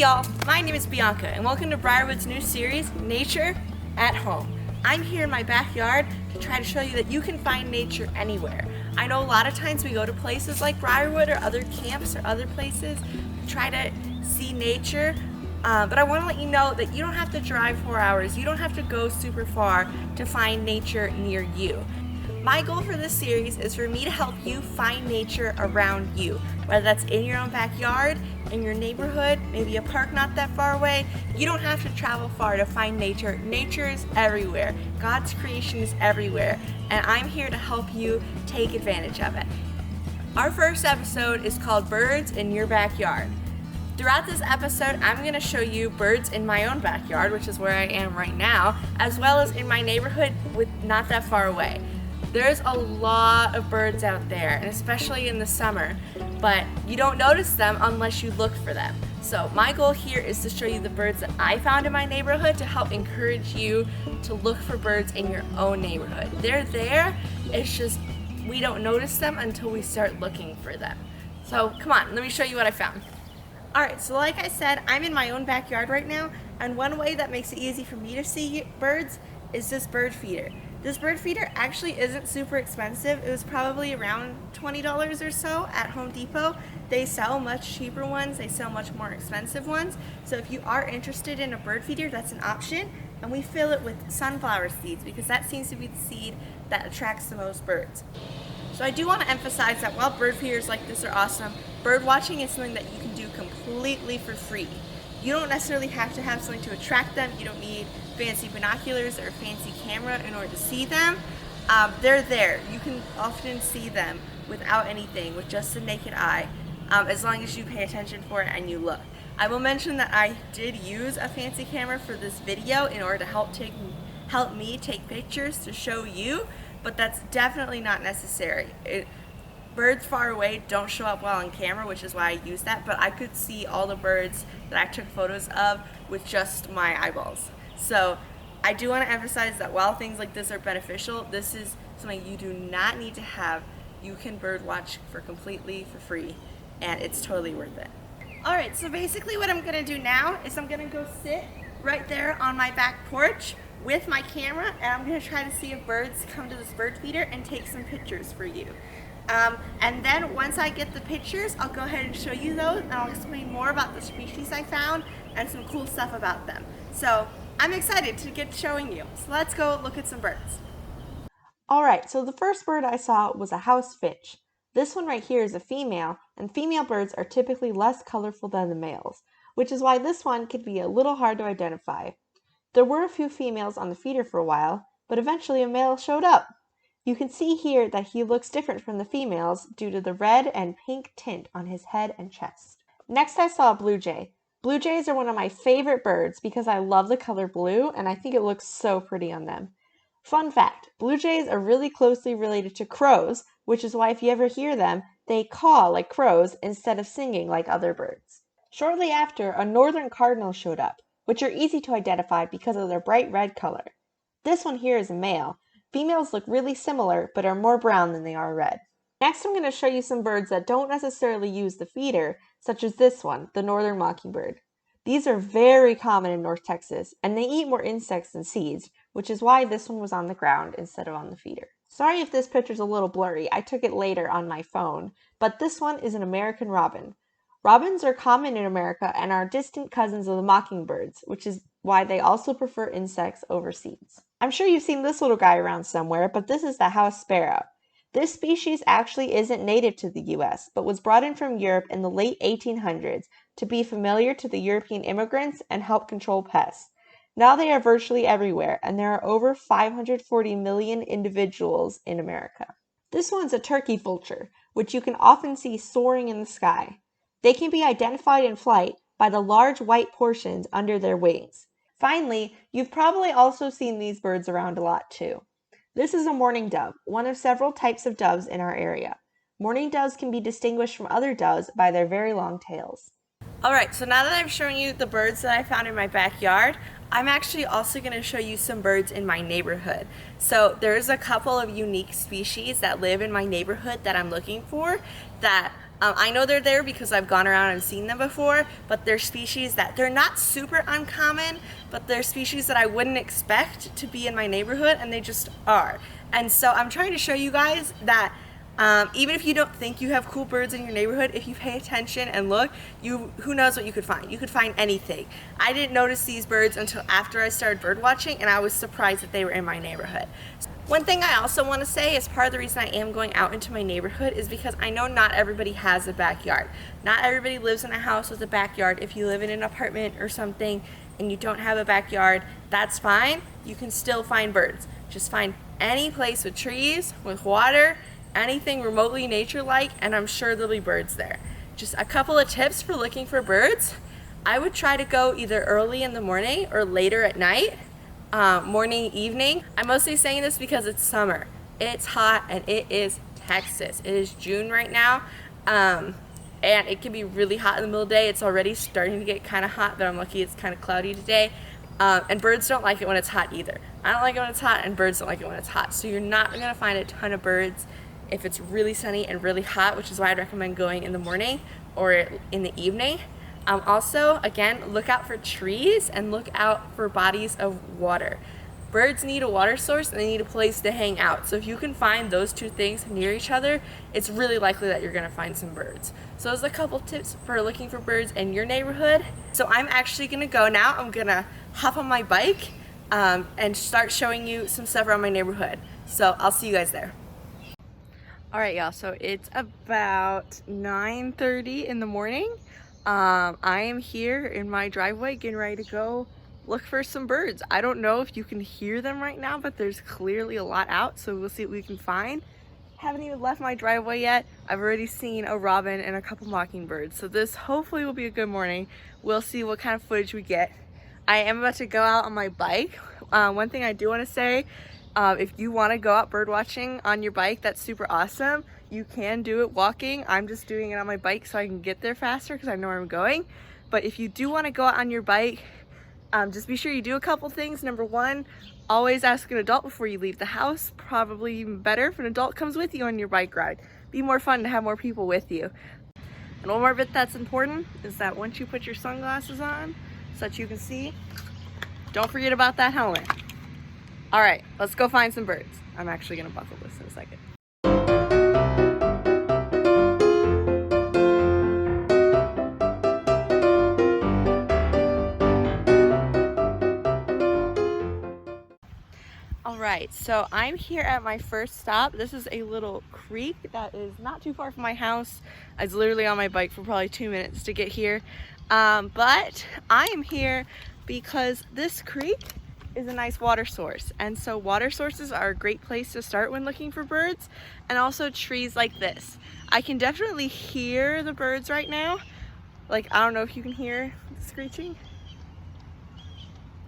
y'all, my name is Bianca and welcome to Briarwood's new series, Nature at Home. I'm here in my backyard to try to show you that you can find nature anywhere. I know a lot of times we go to places like Briarwood or other camps or other places to try to see nature, but I want to let you know that you don't have to drive 4 hours, you don't have to go super far to find nature near you. My goal for this series is for me to help you find nature around you, whether that's in your own backyard, in your neighborhood, maybe a park not that far away. You don't have to travel far to find nature. Nature is everywhere. God's creation is everywhere, and I'm here to help you take advantage of it. Our first episode is called Birds in Your Backyard. Throughout this episode, I'm going to show you birds in my own backyard, which is where I am right now, as well as in my neighborhood not that far away. There's a lot of birds out there, and especially in the summer, but you don't notice them unless you look for them. So my goal here is to show you the birds that I found in my neighborhood to help encourage you to look for birds in your own neighborhood. They're there, it's just we don't notice them until we start looking for them. So come on, let me show you what I found. Alright, so like I said, I'm in my own backyard right now, and one way that makes it easy for me to see birds is this bird feeder. This bird feeder actually isn't super expensive. It was probably around $20 or so at Home Depot. They sell much cheaper ones. They sell much more expensive ones. So if you are interested in a bird feeder, that's an option. And we fill it with sunflower seeds because that seems to be the seed that attracts the most birds. So I do want to emphasize that while bird feeders like this are awesome, bird watching is something that you can do completely for free. You don't necessarily have to have something to attract them. You don't need fancy binoculars or a fancy camera in order to see them. They're there. You can often see them without anything, with just the naked eye, as long as you pay attention for it and you look. I will mention that I did use a fancy camera for this video in order to help me take pictures to show you, but that's definitely not necessary. Birds far away don't show up well on camera, which is why I use that, but I could see all the birds that I took photos of with just my eyeballs. So I do want to emphasize that while things like this are beneficial, this is something you do not need to have. You can bird watch completely for free, and it's totally worth it. Alright, so basically what I'm going to do now is I'm going to go sit right there on my back porch with my camera, and I'm going to try to see if birds come to this bird feeder and take some pictures for you. And then once I get the pictures, I'll go ahead and show you those, and I'll explain more about the species I found and some cool stuff about them. So I'm excited to get showing you. So let's go look at some birds. Alright, so the first bird I saw was a house finch. This one right here is a female, and female birds are typically less colorful than the males, which is why this one could be a little hard to identify. There were a few females on the feeder for a while, but eventually a male showed up. You can see here that he looks different from the females due to the red and pink tint on his head and chest. Next I saw a blue jay. Blue jays are one of my favorite birds because I love the color blue and I think it looks so pretty on them. Fun fact, blue jays are really closely related to crows, which is why if you ever hear them, they caw like crows instead of singing like other birds. Shortly after, a northern cardinal showed up, which are easy to identify because of their bright red color. This one here is a male. Females look really similar, but are more brown than they are red. Next, I'm going to show you some birds that don't necessarily use the feeder, such as this one, the northern mockingbird. These are very common in North Texas, and they eat more insects than seeds, which is why this one was on the ground instead of on the feeder. Sorry if this picture's a little blurry, I took it later on my phone, but this one is an American robin. Robins are common in America and are distant cousins of the mockingbirds, which is why they also prefer insects over seeds. I'm sure you've seen this little guy around somewhere, but this is the house sparrow. This species actually isn't native to the US, but was brought in from Europe in the late 1800s to be familiar to the European immigrants and help control pests. Now they are virtually everywhere, and there are over 540 million individuals in America. This one's a turkey vulture, which you can often see soaring in the sky. They can be identified in flight by the large white portions under their wings. Finally, you've probably also seen these birds around a lot too. This is a mourning dove, one of several types of doves in our area. Mourning doves can be distinguished from other doves by their very long tails. Alright, so now that I've shown you the birds that I found in my backyard, I'm actually also going to show you some birds in my neighborhood. So there's a couple of unique species that live in my neighborhood that I'm looking for that I know they're there because I've gone around and seen them before, but they're species that they're not super uncommon, but they're species that I wouldn't expect to be in my neighborhood, and they just are. And so I'm trying to show you guys that even if you don't think you have cool birds in your neighborhood, if you pay attention and look, who knows what you could find. You could find anything. I didn't notice these birds until after I started bird watching, and I was surprised that they were in my neighborhood. One thing I also want to say is part of the reason I am going out into my neighborhood is because I know not everybody has a backyard. Not everybody lives in a house with a backyard. If you live in an apartment or something and you don't have a backyard, that's fine. You can still find birds. Just find any place with trees, with water, anything remotely nature-like, and I'm sure there'll be birds there. Just a couple of tips for looking for birds. I would try to go either early in the morning or later at night. Morning, evening. I'm mostly saying this because it's summer. It's hot and it is Texas. It is June right now, and it can be really hot in the middle of the day. It's already starting to get kind of hot, but I'm lucky it's kind of cloudy today. And birds don't like it when it's hot either. I don't like it when it's hot, and birds don't like it when it's hot. So you're not going to find a ton of birds if it's really sunny and really hot, which is why I'd recommend going in the morning or in the evening. Also, again, look out for trees and look out for bodies of water. Birds need a water source and they need a place to hang out. So if you can find those two things near each other, it's really likely that you're going to find some birds. So those are a couple tips for looking for birds in your neighborhood. So I'm actually going to go now. I'm going to hop on my bike and start showing you some stuff around my neighborhood. So I'll see you guys there. Alright y'all, so it's about 9:30 in the morning. I am here in my driveway getting ready to go look for some birds. I don't know if you can hear them right now, but there's clearly a lot out, so we'll see what we can find. Haven't even left my driveway yet. I've already seen a robin and a couple mockingbirds, so this hopefully will be a good morning. We'll see what kind of footage we get. I am about to go out on my bike. One thing I do want to say, if you want to go out bird watching on your bike, that's super awesome. You can do it walking. I'm just doing it on my bike so I can get there faster because I know where I'm going. But if you do want to go out on your bike, just be sure you do a couple things. Number one, always ask an adult before you leave the house. Probably even better if an adult comes with you on your bike ride. Be more fun to have more people with you. And one more bit that's important is that once you put your sunglasses on so that you can see, don't forget about that helmet. All right, let's go find some birds. I'm actually gonna buckle this in a second. All right, so I'm here at my first stop. This is a little creek that is not too far from my house. I was literally on my bike for probably 2 minutes to get here. But I am here because this creek is a nice water source, and so water sources are a great place to start when looking for birds, and also trees like this. I can definitely hear the birds right now. Like, I don't know if you can hear the screeching.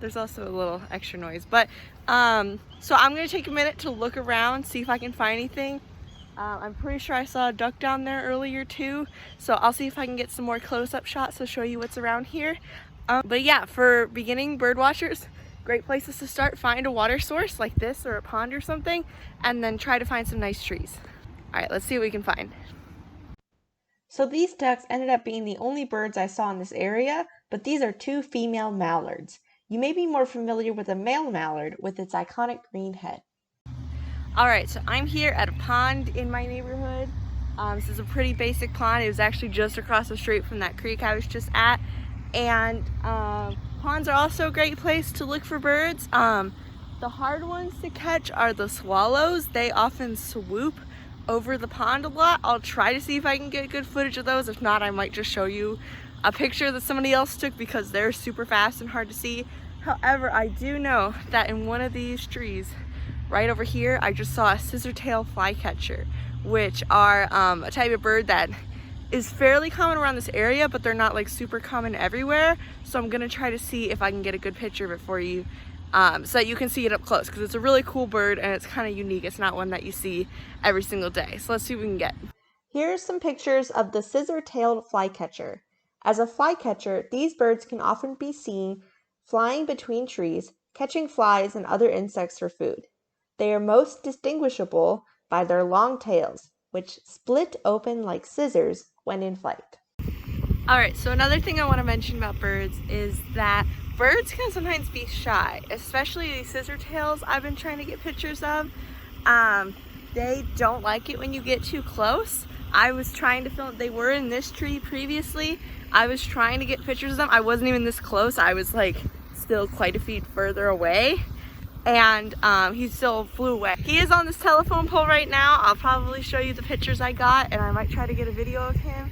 There's also a little extra noise, but so I'm gonna take a minute to look around, see if I can find anything. I'm pretty sure I saw a duck down there earlier too, so I'll see if I can get some more close-up shots to show you what's around here. But yeah, for beginning bird watchers, great places to start. Find a water source like this or a pond or something, and then try to find some nice trees. All right, let's see what we can find. So these ducks ended up being the only birds I saw in this area, but these are two female mallards. You may be more familiar with a male mallard with its iconic green head. All right, so I'm here at a pond in my neighborhood. This is a pretty basic pond. It was actually just across the street from that creek I was just at. And ponds are also a great place to look for birds. The hard ones to catch are the swallows. They often swoop over the pond a lot. I'll try to see if I can get good footage of those. If not, I might just show you a picture that somebody else took because they're super fast and hard to see. However, I do know that in one of these trees right over here, I just saw a scissor-tailed flycatcher, which are a type of bird that is fairly common around this area, but they're not like super common everywhere. So I'm gonna try to see if I can get a good picture of it for you so that you can see it up close, because it's a really cool bird and it's kind of unique. It's not one that you see every single day. So let's see what we can get. Here's some pictures of the scissor-tailed flycatcher. As a flycatcher, these birds can often be seen flying between trees, catching flies and other insects for food. They are most distinguishable by their long tails, which split open like scissors when in flight. Alright, so another thing I want to mention about birds is that birds can sometimes be shy, especially these scissortails I've been trying to get pictures of. They don't like it when you get too close. I was trying to film, they were in this tree previously. I was trying to get pictures of them. I wasn't even this close. I was like still quite a feet further away. And he still flew away. He is on this telephone pole right now. I'll probably show you the pictures I got, and I might try to get a video of him.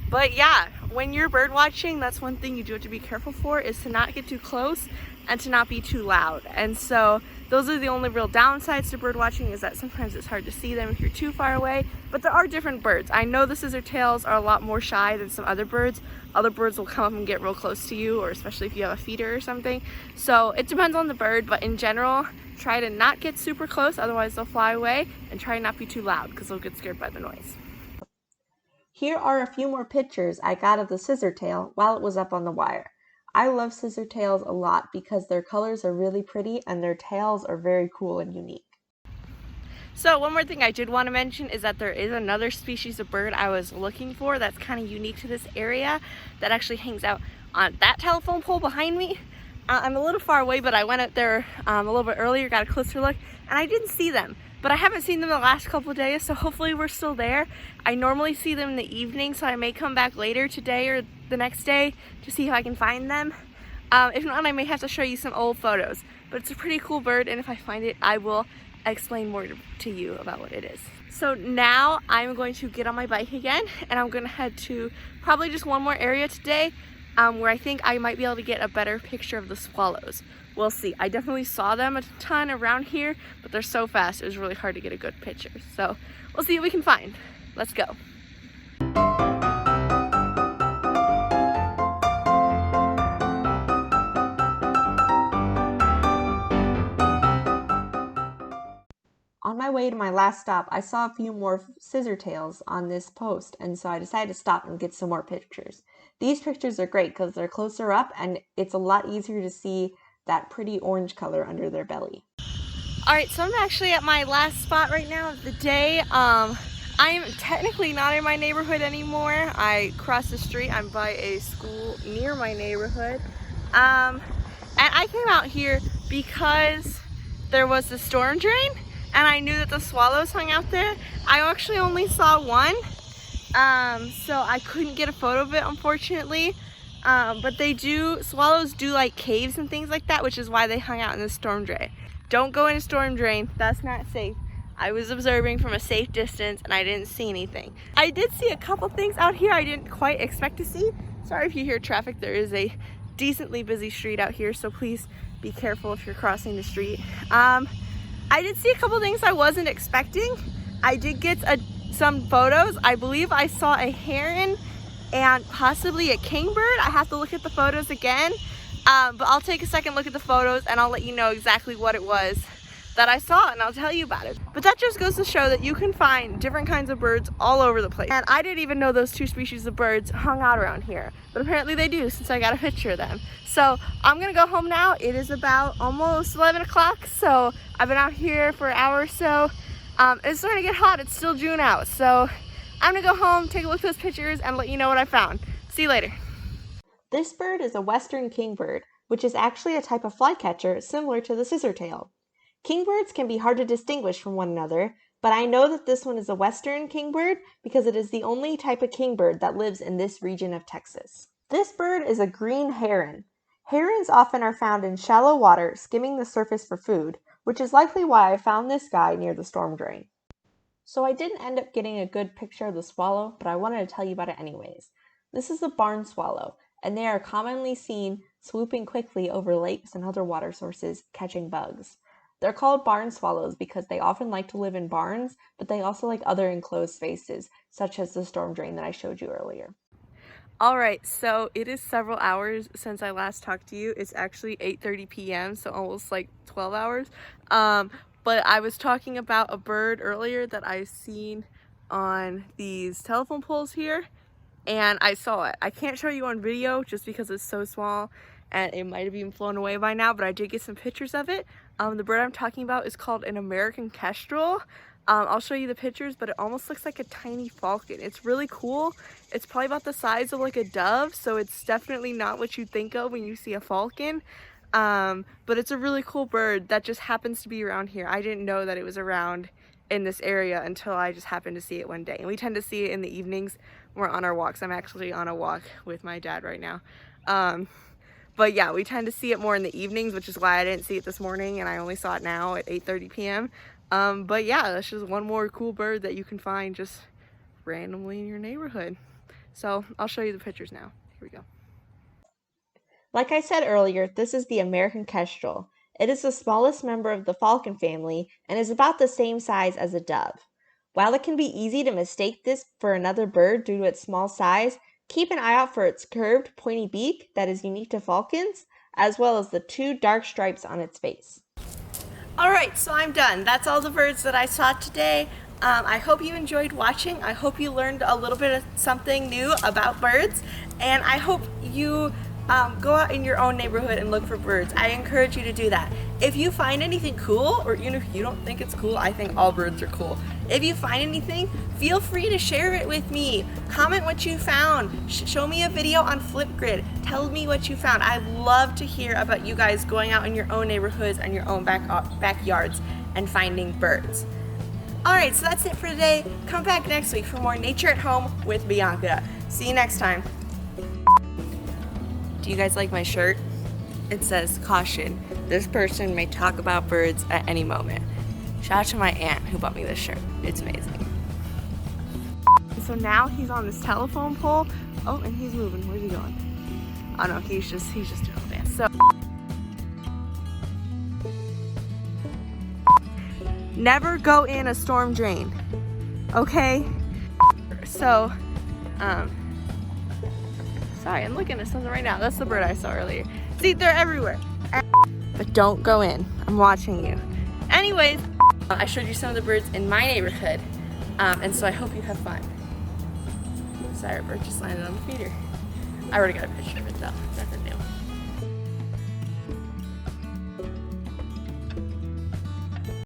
But yeah, when you're bird watching, that's one thing you do have to be careful for, is to not get too close and to not be too loud. And so those are the only real downsides to bird watching, is that sometimes it's hard to see them if you're too far away. But there are different birds. I know the scissortails are a lot more shy than some other birds. Other birds will come up and get real close to you, or especially if you have a feeder or something. So it depends on the bird, but in general, try to not get super close, otherwise they'll fly away, and try not be too loud because they'll get scared by the noise. Here are a few more pictures I got of the scissortail while it was up on the wire. I love scissortails a lot because their colors are really pretty and their tails are very cool and unique. So one more thing I did want to mention is that there is another species of bird I was looking for that's kind of unique to this area that actually hangs out on that telephone pole behind me. I'm a little far away, but I went out there a little bit earlier, got a closer look, and I didn't see them. But I haven't seen them the last couple of days, so hopefully we're still there. I normally see them in the evening, so I may come back later today or the next day to see if I can find them. If not, I may have to show you some old photos. But it's a pretty cool bird, and if I find it, I will explain more to you about what it is. So now I'm going to get on my bike again, and I'm going to head to probably just one more area today, where I think I might be able to get a better picture of the swallows. We'll see. I definitely saw them a ton around here, but they're so fast it was really hard to get a good picture. So we'll see what we can find. Let's go. On my way to my last stop, I saw a few more scissortails on this post, and so I decided to stop and get some more pictures. These pictures are great because they're closer up and it's a lot easier to see that pretty orange color under their belly. Alright, so I'm actually at my last spot right now of the day. I am technically not in my neighborhood anymore. I crossed the street. I'm by a school near my neighborhood. And I came out here because there was the storm drain and I knew that the swallows hung out there. I actually only saw one, so I couldn't get a photo of it, unfortunately. But swallows do like caves and things like that, which is why they hung out in the storm drain. Don't go in a storm drain, that's not safe. I was observing from a safe distance and I didn't see anything. I did see a couple things out here I didn't quite expect to see. Sorry if you hear traffic, there is a decently busy street out here, so please be careful if you're crossing the street. I did see a couple things I wasn't expecting. I did get some photos. I believe I saw a heron and possibly a kingbird. I have to look at the photos again, but I'll take a second look at the photos and I'll let you know exactly what it was that I saw and I'll tell you about it. But that just goes to show that you can find different kinds of birds all over the place. And I didn't even know those two species of birds hung out around here, but apparently they do since I got a picture of them. So I'm gonna go home now. It is about almost 11 o'clock, so I've been out here for an hour or so. It's starting to get hot, it's still June out, so I'm gonna go home, take a look at those pictures, and let you know what I found. See you later. This bird is a western kingbird, which is actually a type of flycatcher similar to the scissortail. Kingbirds can be hard to distinguish from one another, but I know that this one is a western kingbird because it is the only type of kingbird that lives in this region of Texas. This bird is a green heron. Herons often are found in shallow water, skimming the surface for food, which is likely why I found this guy near the storm drain. So I didn't end up getting a good picture of the swallow, but I wanted to tell you about it anyways. This is the barn swallow, and they are commonly seen swooping quickly over lakes and other water sources, catching bugs. They're called barn swallows because they often like to live in barns, but they also like other enclosed spaces, such as the storm drain that I showed you earlier. Alright, so it is several hours since I last talked to you. It's actually 8:30 p.m., so almost like 12 hours. But I was talking about a bird earlier that I've seen on these telephone poles here, and I saw it. I can't show you on video just because it's so small and it might have even flown away by now, but I did get some pictures of it. The bird I'm talking about is called an American kestrel. I'll show you the pictures, but it almost looks like a tiny falcon. It's really cool. It's probably about the size of like a dove, so it's definitely not what you think of when you see a falcon. But it's a really cool bird that just happens to be around here. I didn't know that it was around in this area until I just happened to see it one day. And we tend to see it in the evenings when we're on our walks. I'm actually on a walk with my dad right now. But yeah, we tend to see it more in the evenings, which is why I didn't see it this morning and I only saw it now at 8:30 p.m. But yeah, that's just one more cool bird that you can find just randomly in your neighborhood. So I'll show you the pictures now. Here we go. Like I said earlier, this is the American kestrel. It is the smallest member of the falcon family and is about the same size as a dove. While it can be easy to mistake this for another bird due to its small size, keep an eye out for its curved, pointy beak that is unique to falcons, as well as the 2 dark stripes on its face. Alright, so I'm done. That's all the birds that I saw today. I hope you enjoyed watching. I hope you learned a little bit of something new about birds, and I hope you go out in your own neighborhood and look for birds. I encourage you to do that. If you find anything cool, or even if you don't think it's cool, I think all birds are cool. If you find anything, feel free to share it with me. Comment what you found. Show me a video on Flipgrid. Tell me what you found. I'd love to hear about you guys going out in your own neighborhoods and your own backyards and finding birds. Alright, so that's it for today. Come back next week for more Nature at Home with Bianca. See you next time. Do you guys like my shirt? It says, "Caution, this person may talk about birds at any moment." Shout out to my aunt who bought me this shirt. It's amazing. So now he's on this telephone pole. Oh, and he's moving. Where's he going? Oh no, he's just doing a dance. So never go in a storm drain. Okay? So, sorry, I'm looking at something right now. That's the bird I saw earlier. See, they're everywhere. But don't go in. I'm watching you. Anyways, I showed you some of the birds in my neighborhood, and so I hope you have fun. Sorry, bird just landed on the feeder. I already got a picture of it though. Nothing